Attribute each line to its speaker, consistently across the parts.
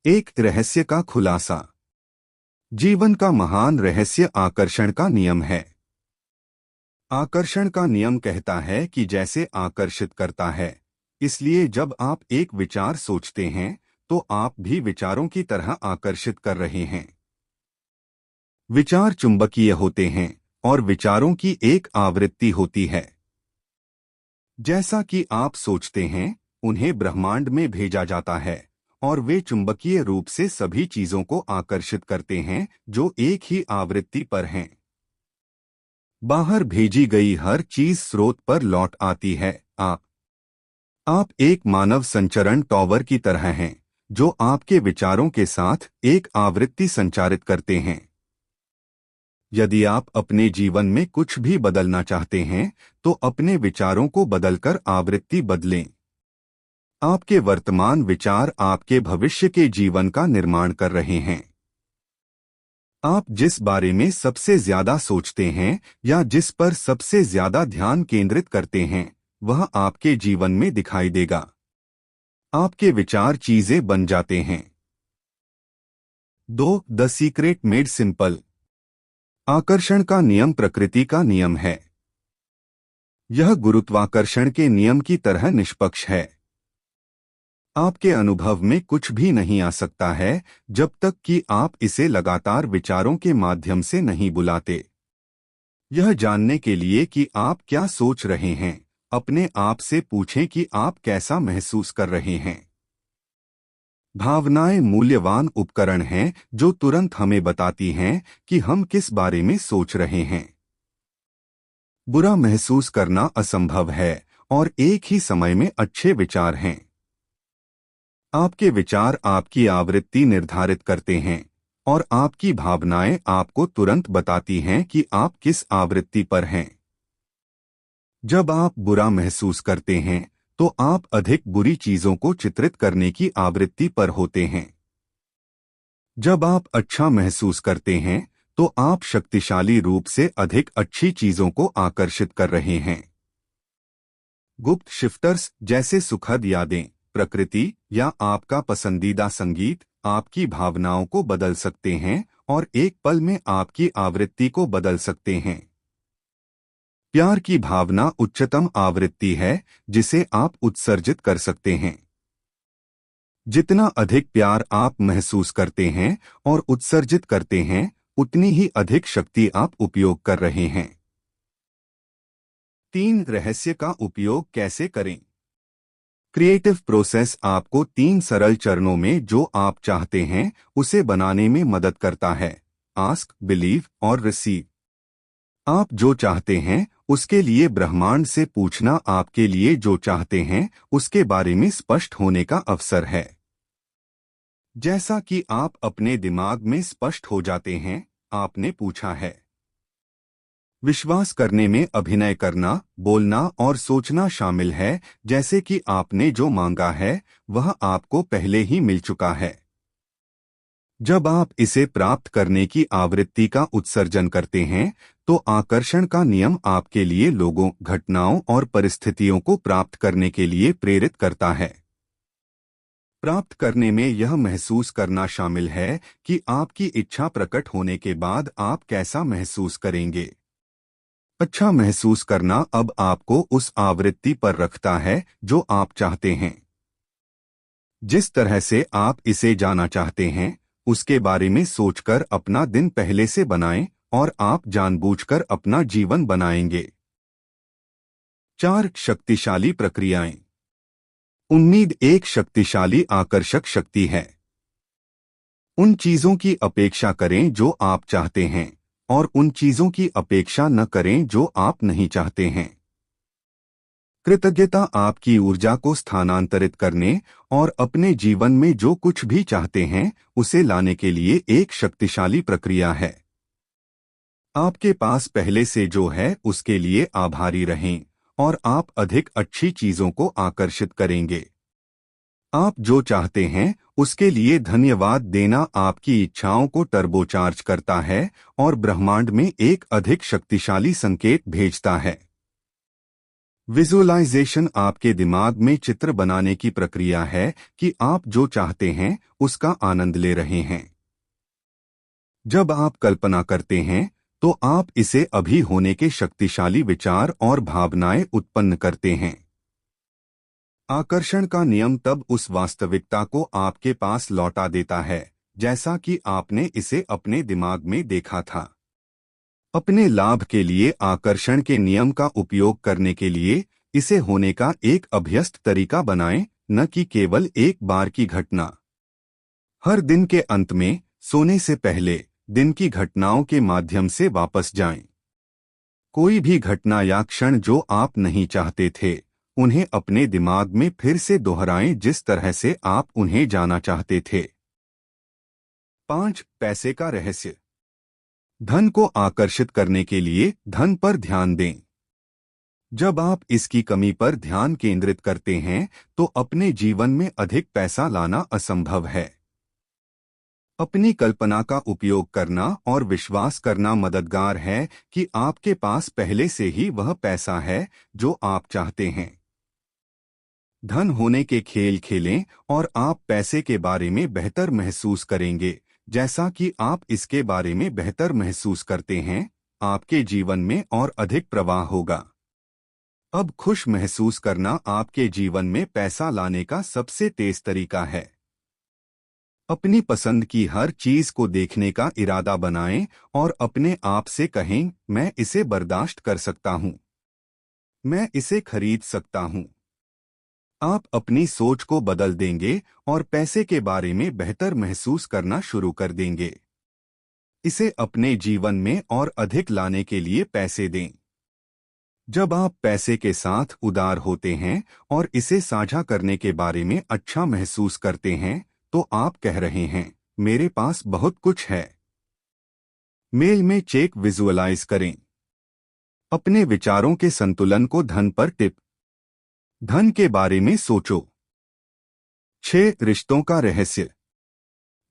Speaker 1: एक रहस्य का खुलासा। जीवन का महान रहस्य आकर्षण का नियम है। आकर्षण का नियम कहता है कि जैसे आकर्षित करता है, इसलिए जब आप एक विचार सोचते हैं तो आप भी विचारों की तरह आकर्षित कर रहे हैं। विचार चुंबकीय होते हैं और विचारों की एक आवृत्ति होती है। जैसा कि आप सोचते हैं, उन्हें ब्रह्मांड में भेजा जाता है और वे चुंबकीय रूप से सभी चीजों को आकर्षित करते हैं जो एक ही आवृत्ति पर हैं। बाहर भेजी गई हर चीज स्रोत पर लौट आती है। आप एक मानव संचरण टॉवर की तरह हैं, जो आपके विचारों के साथ एक आवृत्ति संचारित करते हैं। यदि आप अपने जीवन में कुछ भी बदलना चाहते हैं, तो अपने विचारों को बदलकर आवृत्ति बदलें। आपके वर्तमान विचार आपके भविष्य के जीवन का निर्माण कर रहे हैं। आप जिस बारे में सबसे ज्यादा सोचते हैं या जिस पर सबसे ज्यादा ध्यान केंद्रित करते हैं, वह आपके जीवन में दिखाई देगा। आपके विचार चीजें बन जाते हैं। 2. The secret made simple. आकर्षण का नियम प्रकृति का नियम है। यह गुरुत्वाकर्षण के नियम की तरह निष्पक्ष है। आपके अनुभव में कुछ भी नहीं आ सकता है जब तक कि आप इसे लगातार विचारों के माध्यम से नहीं बुलाते। यह जानने के लिए कि आप क्या सोच रहे हैं, अपने आप से पूछें कि आप कैसा महसूस कर रहे हैं। भावनाएं मूल्यवान उपकरण हैं जो तुरंत हमें बताती हैं कि हम किस बारे में सोच रहे हैं। बुरा महसूस करना असंभव है और एक ही समय में अच्छे विचार हैं। आपके विचार आपकी आवृत्ति निर्धारित करते हैं और आपकी भावनाएं आपको तुरंत बताती हैं कि आप किस आवृत्ति पर हैं। जब आप बुरा महसूस करते हैं तो आप अधिक बुरी चीजों को चित्रित करने की आवृत्ति पर होते हैं। जब आप अच्छा महसूस करते हैं तो आप शक्तिशाली रूप से अधिक अच्छी चीजों को आकर्षित कर रहे हैं। गुप्त शिफ्टर्स जैसे सुखद यादें, प्रकृति या आपका पसंदीदा संगीत आपकी भावनाओं को बदल सकते हैं और एक पल में आपकी आवृत्ति को बदल सकते हैं। प्यार की भावना उच्चतम आवृत्ति है जिसे आप उत्सर्जित कर सकते हैं। जितना अधिक प्यार आप महसूस करते हैं और उत्सर्जित करते हैं, उतनी ही अधिक शक्ति आप उपयोग कर रहे हैं। 3. रहस्य का उपयोग कैसे करें। क्रिएटिव प्रोसेस आपको 3 सरल चरणों में जो आप चाहते हैं उसे बनाने में मदद करता है। आस्क, बिलीव और रिसीव। आप जो चाहते हैं उसके लिए ब्रह्मांड से पूछना आपके लिए जो चाहते हैं उसके बारे में स्पष्ट होने का अवसर है। जैसा कि आप अपने दिमाग में स्पष्ट हो जाते हैं, आपने पूछा है। विश्वास करने में अभिनय करना, बोलना और सोचना शामिल है, जैसे कि आपने जो मांगा है वह आपको पहले ही मिल चुका है। जब आप इसे प्राप्त करने की आवृत्ति का उत्सर्जन करते हैं तो आकर्षण का नियम आपके लिए लोगों, घटनाओं और परिस्थितियों को प्राप्त करने के लिए प्रेरित करता है। प्राप्त करने में यह महसूस करना शामिल है कि आपकी इच्छा प्रकट होने के बाद आप कैसा महसूस करेंगे। अच्छा महसूस करना अब आपको उस आवृत्ति पर रखता है जो आप चाहते हैं। जिस तरह से आप इसे जाना चाहते हैं उसके बारे में सोचकर अपना दिन पहले से बनाएं और आप जानबूझकर अपना जीवन बनाएंगे। 4. शक्तिशाली प्रक्रियाएं। उम्मीद एक शक्तिशाली आकर्षक शक्ति है। उन चीजों की अपेक्षा करें जो आप चाहते हैं और उन चीजों की अपेक्षा न करें जो आप नहीं चाहते हैं। कृतज्ञता आपकी ऊर्जा को स्थानांतरित करने और अपने जीवन में जो कुछ भी चाहते हैं उसे लाने के लिए एक शक्तिशाली प्रक्रिया है। आपके पास पहले से जो है उसके लिए आभारी रहें और आप अधिक अच्छी चीजों को आकर्षित करेंगे। आप जो चाहते हैं उसके लिए धन्यवाद देना आपकी इच्छाओं को टर्बोचार्ज करता है और ब्रह्मांड में एक अधिक शक्तिशाली संकेत भेजता है। विजुअलाइजेशन आपके दिमाग में चित्र बनाने की प्रक्रिया है कि आप जो चाहते हैं उसका आनंद ले रहे हैं। जब आप कल्पना करते हैं तो आप इसे अभी होने के शक्तिशाली विचार और भावनाएं उत्पन्न करते हैं। आकर्षण का नियम तब उस वास्तविकता को आपके पास लौटा देता है जैसा कि आपने इसे अपने दिमाग में देखा था। अपने लाभ के लिए आकर्षण के नियम का उपयोग करने के लिए इसे होने का एक अभ्यस्त तरीका बनाएं, न कि केवल एक बार की घटना। हर दिन के अंत में सोने से पहले दिन की घटनाओं के माध्यम से वापस जाएं। कोई भी घटना या क्षण जो आप नहीं चाहते थे, उन्हें अपने दिमाग में फिर से दोहराएं जिस तरह से आप उन्हें जाना चाहते थे। 5. पैसे का रहस्य। धन को आकर्षित करने के लिए धन पर ध्यान दें। जब आप इसकी कमी पर ध्यान केंद्रित करते हैं तो अपने जीवन में अधिक पैसा लाना असंभव है। अपनी कल्पना का उपयोग करना और विश्वास करना मददगार है कि आपके पास पहले से ही वह पैसा है जो आप चाहते हैं। धन होने के खेल खेलें और आप पैसे के बारे में बेहतर महसूस करेंगे। जैसा कि आप इसके बारे में बेहतर महसूस करते हैं, आपके जीवन में और अधिक प्रवाह होगा। अब खुश महसूस करना आपके जीवन में पैसा लाने का सबसे तेज तरीका है। अपनी पसंद की हर चीज को देखने का इरादा बनाएं और अपने आप से कहें, मैं इसे बर्दाश्त कर सकता हूं, मैं इसे खरीद सकता हूं। आप अपनी सोच को बदल देंगे और पैसे के बारे में बेहतर महसूस करना शुरू कर देंगे। इसे अपने जीवन में और अधिक लाने के लिए पैसे दें। जब आप पैसे के साथ उदार होते हैं और इसे साझा करने के बारे में अच्छा महसूस करते हैं, तो आप कह रहे हैं, मेरे पास बहुत कुछ है। मेल में चेक विजुअलाइज करें। अपने विचारों के संतुलन को धन पर टिप। धन के बारे में सोचो। 6. रिश्तों का रहस्य।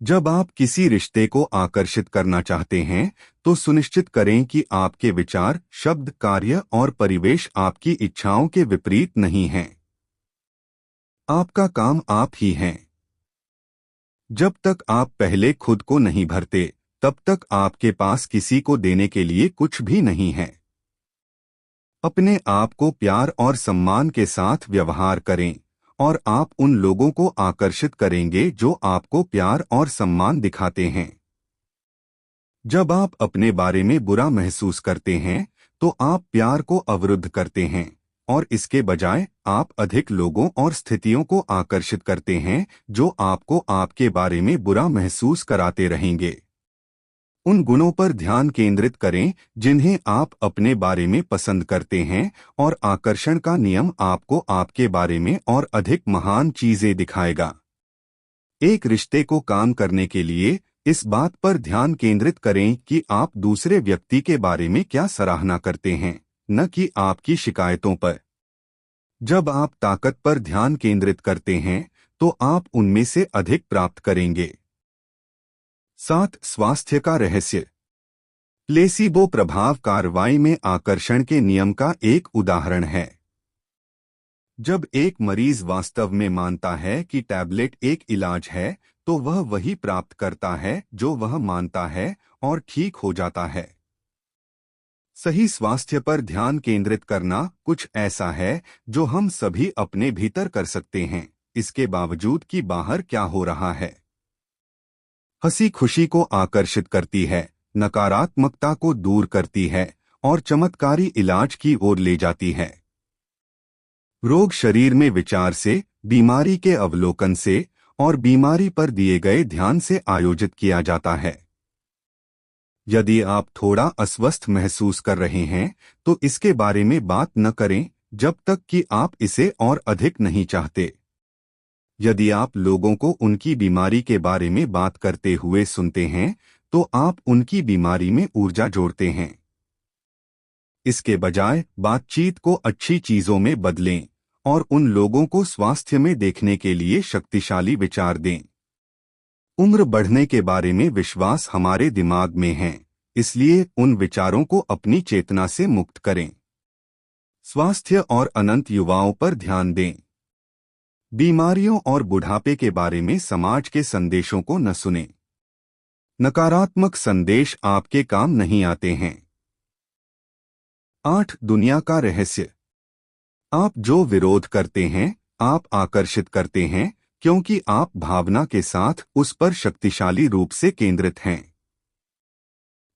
Speaker 1: जब आप किसी रिश्ते को आकर्षित करना चाहते हैं तो सुनिश्चित करें कि आपके विचार, शब्द, कार्य और परिवेश आपकी इच्छाओं के विपरीत नहीं हैं। आपका काम आप ही हैं। जब तक आप पहले खुद को नहीं भरते, तब तक आपके पास किसी को देने के लिए कुछ भी नहीं है। अपने आप को प्यार और सम्मान के साथ व्यवहार करें और आप उन लोगों को आकर्षित करेंगे जो आपको प्यार और सम्मान दिखाते हैं। जब आप अपने बारे में बुरा महसूस करते हैं तो आप प्यार को अवरुद्ध करते हैं और इसके बजाय आप अधिक लोगों और स्थितियों को आकर्षित करते हैं जो आपको आपके बारे में बुरा महसूस कराते रहेंगे। उन गुणों पर ध्यान केंद्रित करें जिन्हें आप अपने बारे में पसंद करते हैं और आकर्षण का नियम आपको आपके बारे में और अधिक महान चीजें दिखाएगा। एक रिश्ते को काम करने के लिए इस बात पर ध्यान केंद्रित करें कि आप दूसरे व्यक्ति के बारे में क्या सराहना करते हैं, न कि आपकी शिकायतों पर। जब आप ताकत पर ध्यान केंद्रित करते हैं तो आप उनमें से अधिक प्राप्त करेंगे। 7. स्वास्थ्य का रहस्य। प्लेसीबो प्रभाव कार्रवाई में आकर्षण के नियम का एक उदाहरण है। जब एक मरीज वास्तव में मानता है कि टैबलेट एक इलाज है, तो वह वही प्राप्त करता है जो वह मानता है और ठीक हो जाता है। सही स्वास्थ्य पर ध्यान केंद्रित करना कुछ ऐसा है जो हम सभी अपने भीतर कर सकते हैं, इसके बावजूद कि बाहर क्या हो रहा है। हंसी खुशी को आकर्षित करती है, नकारात्मकता को दूर करती है और चमत्कारी इलाज की ओर ले जाती है। रोग शरीर में विचार से, बीमारी के अवलोकन से और बीमारी पर दिए गए ध्यान से आयोजित किया जाता है। यदि आप थोड़ा अस्वस्थ महसूस कर रहे हैं तो इसके बारे में बात न करें जब तक कि आप इसे और अधिक नहीं चाहते। यदि आप लोगों को उनकी बीमारी के बारे में बात करते हुए सुनते हैं तो आप उनकी बीमारी में ऊर्जा जोड़ते हैं। इसके बजाय बातचीत को अच्छी चीजों में बदलें और उन लोगों को स्वास्थ्य में देखने के लिए शक्तिशाली विचार दें। उम्र बढ़ने के बारे में विश्वास हमारे दिमाग में है, इसलिए उन विचारों को अपनी चेतना से मुक्त करें। स्वास्थ्य और अनंत युवाओं पर ध्यान दें। बीमारियों और बुढ़ापे के बारे में समाज के संदेशों को न सुनें। नकारात्मक संदेश आपके काम नहीं आते हैं। 8 दुनिया का रहस्य। आप जो विरोध करते हैं, आप आकर्षित करते हैं, क्योंकि आप भावना के साथ उस पर शक्तिशाली रूप से केंद्रित हैं।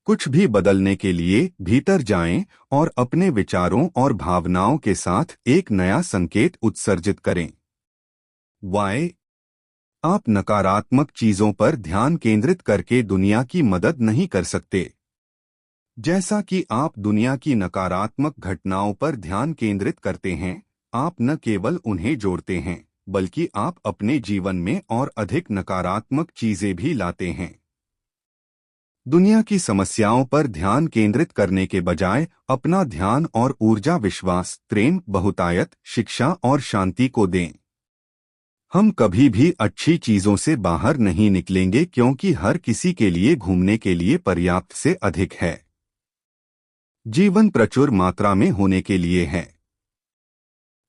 Speaker 1: कुछ भी बदलने के लिए भीतर जाएं और अपने विचारों और भावनाओं के साथ एक नया संकेत उत्सर्जित करें। वाई। आप नकारात्मक चीजों पर ध्यान केंद्रित करके दुनिया की मदद नहीं कर सकते। जैसा कि आप दुनिया की नकारात्मक घटनाओं पर ध्यान केंद्रित करते हैं, आप न केवल उन्हें जोड़ते हैं, बल्कि आप अपने जीवन में और अधिक नकारात्मक चीजें भी लाते हैं। दुनिया की समस्याओं पर ध्यान केंद्रित करने के बजाय अपना ध्यान और ऊर्जा विश्वास, प्रेम, बहुतायत, शिक्षा और शांति को दें। हम कभी भी अच्छी चीजों से बाहर नहीं निकलेंगे क्योंकि हर किसी के लिए घूमने के लिए पर्याप्त से अधिक है। जीवन प्रचुर मात्रा में होने के लिए है।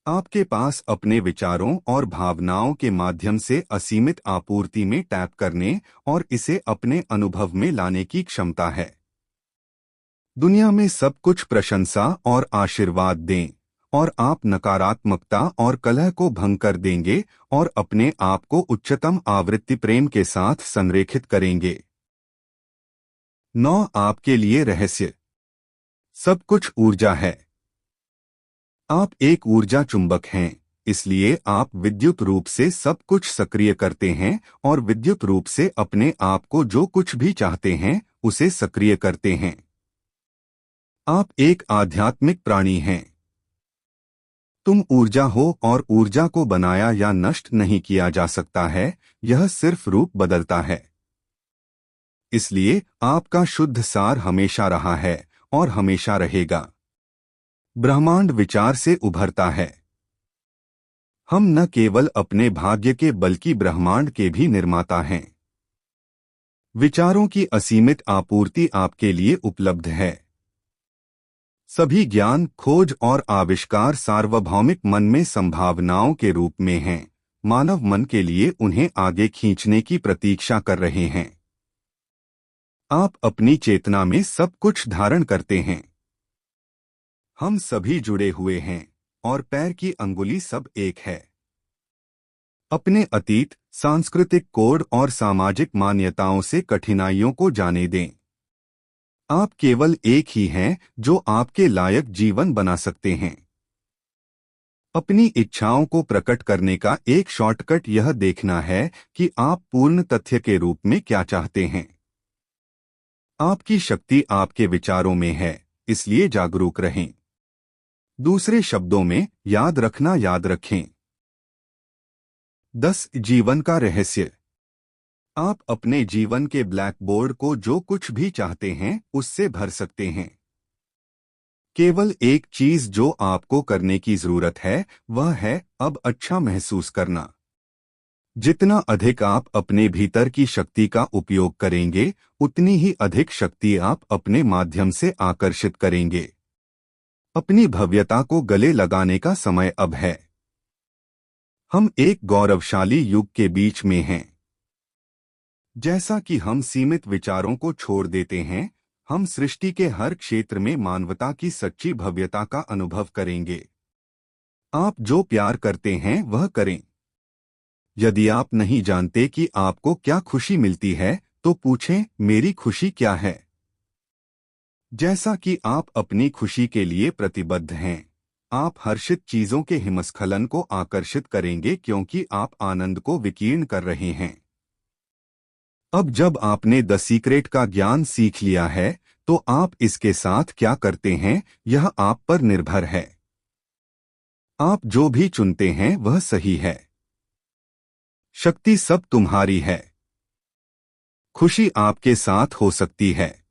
Speaker 1: आपके पास अपने विचारों और भावनाओं के माध्यम से असीमित आपूर्ति में टैप करने और इसे अपने अनुभव में लाने की क्षमता है। दुनिया में सब कुछ प्रशंसा और आशीर्वाद दें और आप नकारात्मकता और कलह को भंग कर देंगे और अपने आप को उच्चतम आवृत्ति प्रेम के साथ संरेखित करेंगे। 9 आपके लिए रहस्य। सब कुछ ऊर्जा है। आप एक ऊर्जा चुंबक हैं, इसलिए आप विद्युत रूप से सब कुछ सक्रिय करते हैं और विद्युत रूप से अपने आप को जो कुछ भी चाहते हैं उसे सक्रिय करते हैं। आप एक आध्यात्मिक प्राणी हैं। तुम ऊर्जा हो और ऊर्जा को बनाया या नष्ट नहीं किया जा सकता है, यह सिर्फ रूप बदलता है। इसलिए आपका शुद्ध सार हमेशा रहा है और हमेशा रहेगा। ब्रह्मांड विचार से उभरता है। हम न केवल अपने भाग्य के बल्कि ब्रह्मांड के भी निर्माता हैं। विचारों की असीमित आपूर्ति आपके लिए उपलब्ध है। सभी ज्ञान, खोज और आविष्कार सार्वभौमिक मन में संभावनाओं के रूप में हैं। मानव मन के लिए उन्हें आगे खींचने की प्रतीक्षा कर रहे हैं। आप अपनी चेतना में सब कुछ धारण करते हैं। हम सभी जुड़े हुए हैं और पैर की अंगुली सब एक है। अपने अतीत, सांस्कृतिक कोड और सामाजिक मान्यताओं से कठिनाइयों को जाने दें। आप केवल एक ही हैं जो आपके लायक जीवन बना सकते हैं। अपनी इच्छाओं को प्रकट करने का एक शॉर्टकट यह देखना है कि आप पूर्ण तथ्य के रूप में क्या चाहते हैं। आपकी शक्ति आपके विचारों में है, इसलिए जागरूक रहें। दूसरे शब्दों में, याद रखना, याद रखें। 10 जीवन का रहस्य। आप अपने जीवन के ब्लैक बोर्ड को जो कुछ भी चाहते हैं उससे भर सकते हैं। केवल एक चीज जो आपको करने की जरूरत है वह है अब अच्छा महसूस करना। जितना अधिक आप अपने भीतर की शक्ति का उपयोग करेंगे, उतनी ही अधिक शक्ति आप अपने माध्यम से आकर्षित करेंगे। अपनी भव्यता को गले लगाने का समय अब है। हम एक गौरवशाली युग के बीच में हैं। जैसा कि हम सीमित विचारों को छोड़ देते हैं, हम सृष्टि के हर क्षेत्र में मानवता की सच्ची भव्यता का अनुभव करेंगे। आप जो प्यार करते हैं वह करें। यदि आप नहीं जानते कि आपको क्या खुशी मिलती है, तो पूछें, मेरी खुशी क्या है? जैसा कि आप अपनी खुशी के लिए प्रतिबद्ध हैं, आप हर्षित चीजों के हिमस्खलन को आकर्षित करेंगे क्योंकि आप आनंद को विकीर्ण कर रहे हैं। अब जब आपने द सीक्रेट का ज्ञान सीख लिया है, तो आप इसके साथ क्या करते हैं यह आप पर निर्भर है। आप जो भी चुनते हैं वह सही है। शक्ति सब तुम्हारी है। खुशी आपके साथ हो सकती है।